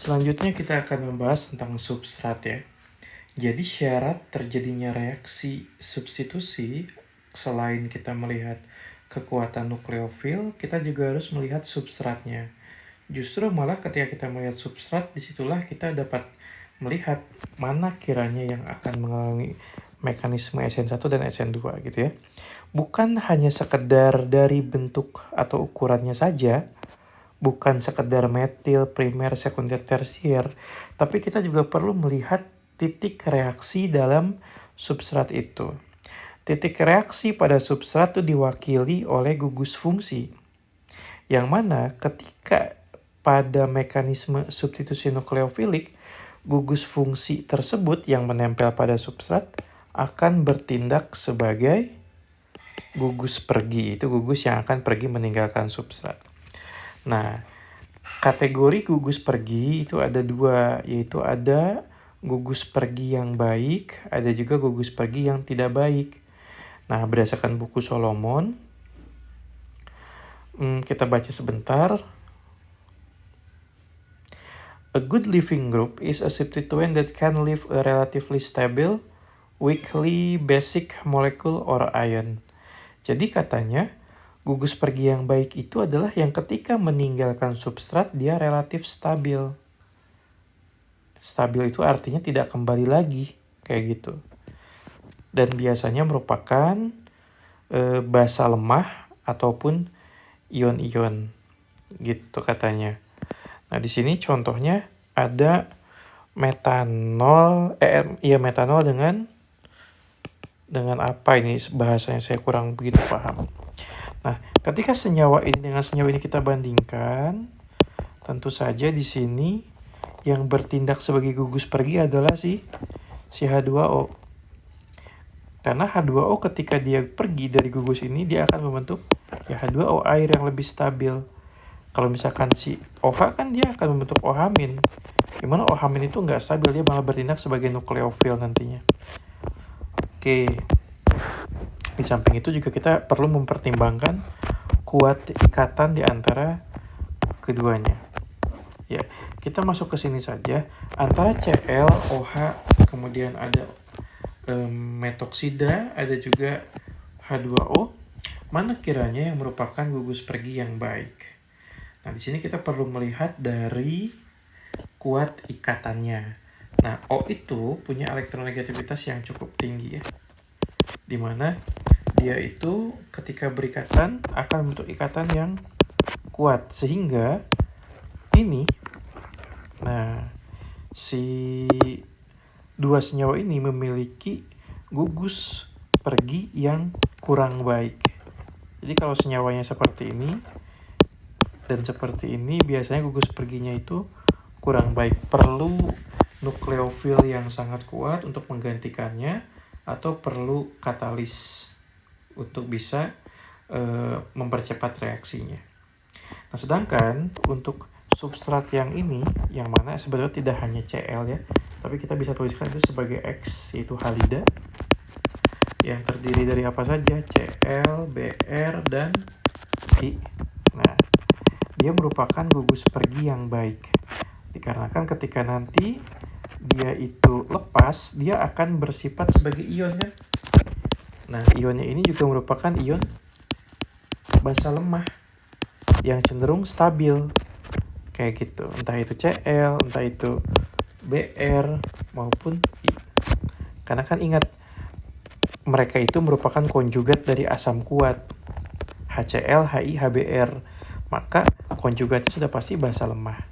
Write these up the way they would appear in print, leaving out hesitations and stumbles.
Selanjutnya kita akan membahas tentang substrat ya. Jadi syarat terjadinya reaksi substitusi, selain kita melihat kekuatan nukleofil, kita juga harus melihat substratnya. Justru malah ketika kita melihat substrat, disitulah kita dapat melihat mana kiranya yang akan mengalami mekanisme SN1 dan SN2 gitu ya. Bukan hanya sekedar dari bentuk atau ukurannya saja, bukan sekedar metil, primer, sekunder, tersier, tapi kita juga perlu melihat titik reaksi dalam substrat itu. Titik reaksi pada substrat itu diwakili oleh gugus fungsi, yang mana ketika pada mekanisme substitusi nukleofilik, gugus fungsi tersebut yang menempel pada substrat akan bertindak sebagai gugus pergi. Itu gugus yang akan pergi meninggalkan substrat. Nah, kategori gugus pergi itu ada dua, yaitu ada gugus pergi yang baik, ada juga gugus pergi yang tidak baik. Nah, berdasarkan buku Solomon, kita baca sebentar. A good living group is a substituent that can leave a relatively stable, weakly basic molecule or ion. Jadi katanya, gugus pergi yang baik itu adalah yang ketika meninggalkan substrat dia relatif stabil. Stabil itu artinya tidak kembali lagi, kayak gitu. Dan biasanya merupakan basa lemah ataupun ion-ion, gitu katanya. Nah, di sini contohnya ada metanol, metanol dengan apa ini bahasanya saya kurang begitu paham. Nah, ketika senyawa ini dengan senyawa ini kita bandingkan, tentu saja di sini yang bertindak sebagai gugus pergi adalah si H2O. Karena H2O ketika dia pergi dari gugus ini, dia akan membentuk ya H2O, air yang lebih stabil. Kalau misalkan si OH kan dia akan membentuk OH-. Gimana OH- itu nggak stabil, dia malah bertindak sebagai nukleofil nantinya. Oke. Di samping itu juga kita perlu mempertimbangkan kuat ikatan di antara keduanya. Ya, kita masuk ke sini saja. Antara Cl, OH, kemudian ada metoksida, ada juga H2O. Mana kiranya yang merupakan gugus pergi yang baik? Nah, di sini kita perlu melihat dari kuat ikatannya. Nah, O itu punya elektronegativitas yang cukup tinggi ya. Dimana dia itu ketika berikatan akan membentuk ikatan yang kuat. Sehingga ini, nah, si dua senyawa ini memiliki gugus pergi yang kurang baik. Jadi kalau senyawanya seperti ini dan seperti ini, biasanya gugus perginya itu kurang baik. Perlu nukleofil yang sangat kuat untuk menggantikannya, atau perlu katalis untuk bisa mempercepat reaksinya. Nah, sedangkan untuk substrat yang ini, yang mana sebetulnya tidak hanya Cl ya, tapi kita bisa tuliskan itu sebagai X, yaitu halida, yang terdiri dari apa saja? Cl, Br, dan I. Nah, dia merupakan gugus pergi yang baik. Dikarenakan ketika nanti dia itu lepas, dia akan bersifat sebagai ion kan? Nah, ionnya ini juga merupakan ion basa lemah yang cenderung stabil. Kayak gitu. Entah itu Cl, entah itu Br, maupun I. Karena kan ingat, mereka itu merupakan konjugat dari asam kuat. HCl, HI, HBr. Maka konjugatnya sudah pasti basa lemah.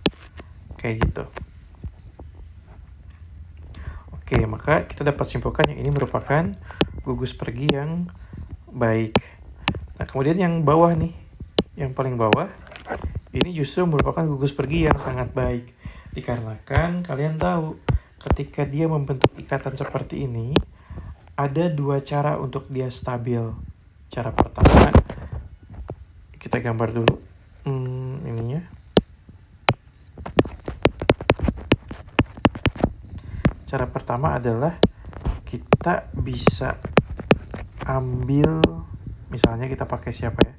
Kayak gitu. Oke, maka kita dapat simpulkan yang ini merupakan gugus pergi yang baik. Nah, kemudian yang bawah nih, yang paling bawah, ini justru merupakan gugus pergi yang sangat baik. Dikarenakan kalian tahu, ketika dia membentuk ikatan seperti ini, ada dua cara untuk dia stabil. Cara pertama, kita gambar dulu ininya. Cara pertama adalah kita bisa ambil, misalnya kita pakai siapa ya,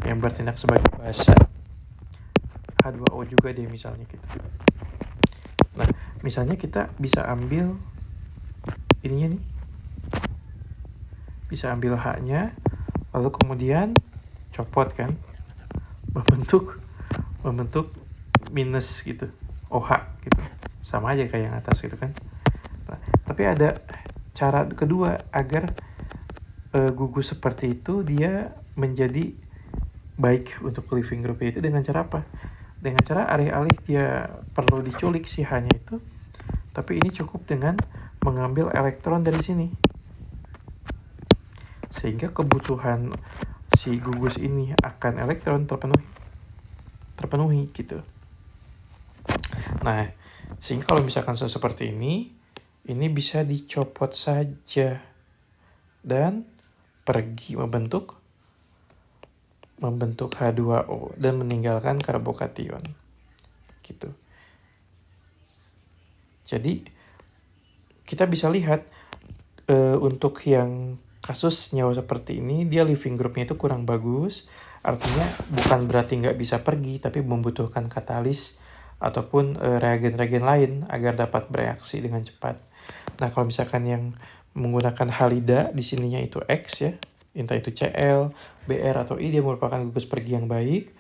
yang bertindak sebagai basa, H2O juga deh misalnya kita. Nah, misalnya kita bisa ambil ininya nih, bisa ambil H-nya, lalu kemudian copot kan, membentuk minus gitu, OH gitu, sama aja kayak yang atas gitu kan. Nah, tapi ada cara kedua agar gugus seperti itu dia menjadi baik untuk living group, itu dengan cara apa? Dengan cara alih-alih dia perlu diculik si H-nya itu, tapi ini cukup dengan mengambil elektron dari sini, sehingga kebutuhan si gugus ini akan elektron terpenuhi gitu. Nah, sehingga kalau misalkan seperti ini bisa dicopot saja dan pergi membentuk H2O dan meninggalkan karbokation gitu. Jadi kita bisa lihat untuk yang kasus nyawa seperti ini, dia living groupnya itu kurang bagus. Artinya bukan berarti nggak bisa pergi, tapi membutuhkan katalis ataupun reagen-reagen lain agar dapat bereaksi dengan cepat. Nah, kalau misalkan yang menggunakan halida di sininya itu X ya, entah itu Cl, Br atau I, dia merupakan gugus pergi yang baik.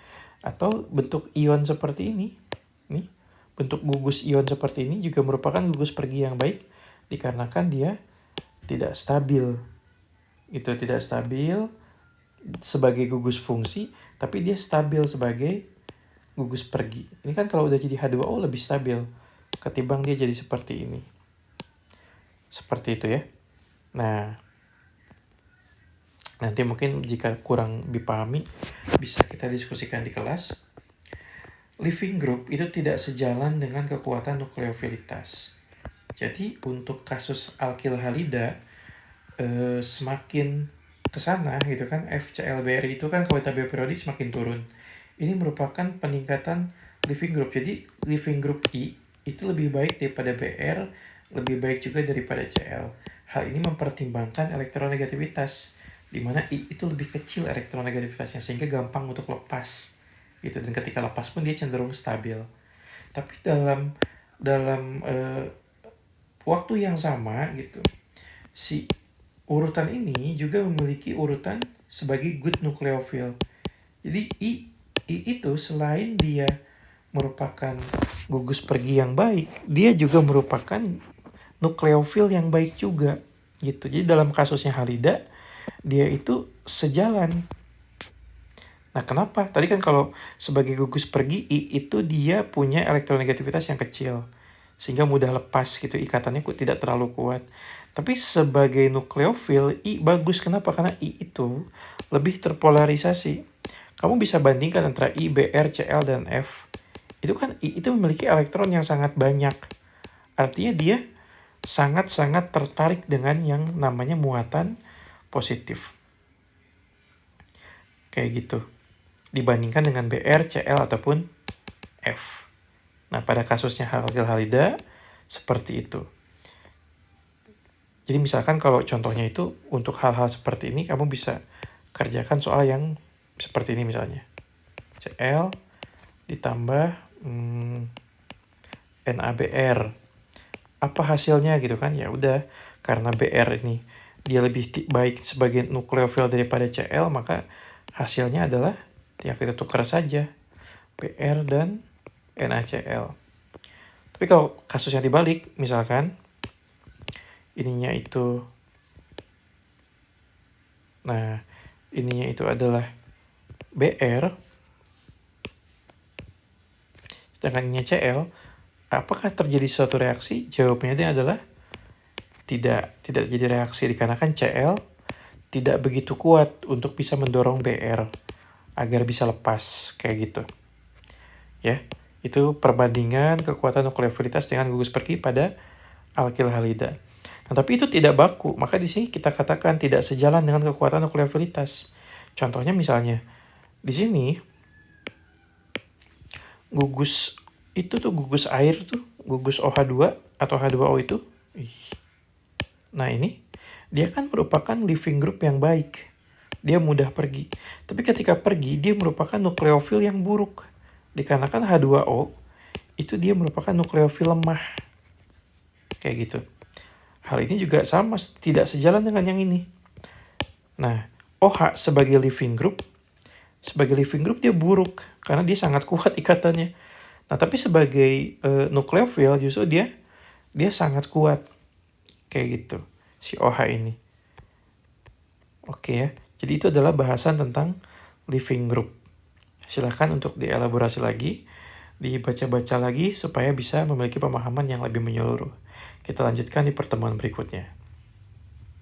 Atau bentuk ion seperti ini, nih, bentuk gugus ion seperti ini juga merupakan gugus pergi yang baik dikarenakan dia tidak stabil. Itu tidak stabil sebagai gugus fungsi, tapi dia stabil sebagai gugus pergi. Ini kan kalau udah jadi H2O lebih stabil ketimbang dia jadi seperti ini. Seperti itu ya. Nah, nanti mungkin jika kurang dipahami bisa kita diskusikan di kelas. Living group itu tidak sejalan dengan kekuatan nukleofilitas. Jadi untuk kasus alkil halida semakin ke sana gitu kan, FClBr itu kan kalau tabel periodik semakin turun. Ini merupakan peningkatan living group. Jadi living group I itu lebih baik daripada Br, lebih baik juga daripada Cl. Hal ini mempertimbangkan elektronegativitas, di mana I itu lebih kecil elektronegativitasnya sehingga gampang untuk lepas gitu, dan ketika lepas pun dia cenderung stabil. Tapi dalam waktu yang sama gitu, si urutan ini juga memiliki urutan sebagai good nucleophile. Jadi I itu selain dia merupakan gugus pergi yang baik, dia juga merupakan nukleofil yang baik juga gitu. Jadi dalam kasusnya halida, dia itu sejalan. Nah, kenapa? Tadi kan kalau sebagai gugus pergi I itu dia punya elektronegativitas yang kecil, sehingga mudah lepas gitu, ikatannya tidak terlalu kuat. Tapi sebagai nukleofil I bagus. Kenapa? Karena I itu lebih terpolarisasi. Kamu bisa bandingkan antara I, Br, Cl, dan F. Itu kan I itu memiliki elektron yang sangat banyak. Artinya dia sangat-sangat tertarik dengan yang namanya muatan positif. Kayak gitu. Dibandingkan dengan Br, Cl, ataupun F. Nah, pada kasusnya alkil halida seperti itu. Jadi misalkan kalau contohnya itu untuk hal-hal seperti ini, kamu bisa kerjakan soal yang seperti ini misalnya. Cl ditambah NaBr. Apa hasilnya gitu kan? Ya udah, karena Br ini dia lebih baik sebagai nukleofil daripada Cl, maka hasilnya adalah ya kita tukar saja Br dan NaCl. Tapi kalau kasusnya dibalik, misalkan ininya itu, nah ininya itu adalah Br, sedangkan ininya Cl, apakah terjadi suatu reaksi? Jawabannya adalah tidak jadi reaksi, dikarenakan Cl tidak begitu kuat untuk bisa mendorong Br agar bisa lepas kayak gitu. Ya, itu perbandingan kekuatan nukleofilitas dengan gugus pergi pada alkil halida. Nah, tapi itu tidak baku, maka di sini kita katakan tidak sejalan dengan kekuatan nukleofilitas. Contohnya misalnya di sini gugus itu tuh, gugus air tuh, gugus OH2 atau H2O itu. Nah, ini dia kan merupakan living group yang baik. Dia mudah pergi. Tapi ketika pergi, dia merupakan nukleofil yang buruk. Dikarenakan H2O itu dia merupakan nukleofil lemah. Kayak gitu. Hal ini juga sama, tidak sejalan dengan yang ini. Nah, OH sebagai living group dia buruk karena dia sangat kuat ikatannya. Nah, tapi sebagai nukleofil justru dia sangat kuat. Kayak gitu, si OH ini. Oke ya, jadi itu adalah bahasan tentang living group. Silahkan untuk dielaborasi lagi, dibaca-baca lagi supaya bisa memiliki pemahaman yang lebih menyeluruh. Kita lanjutkan di pertemuan berikutnya.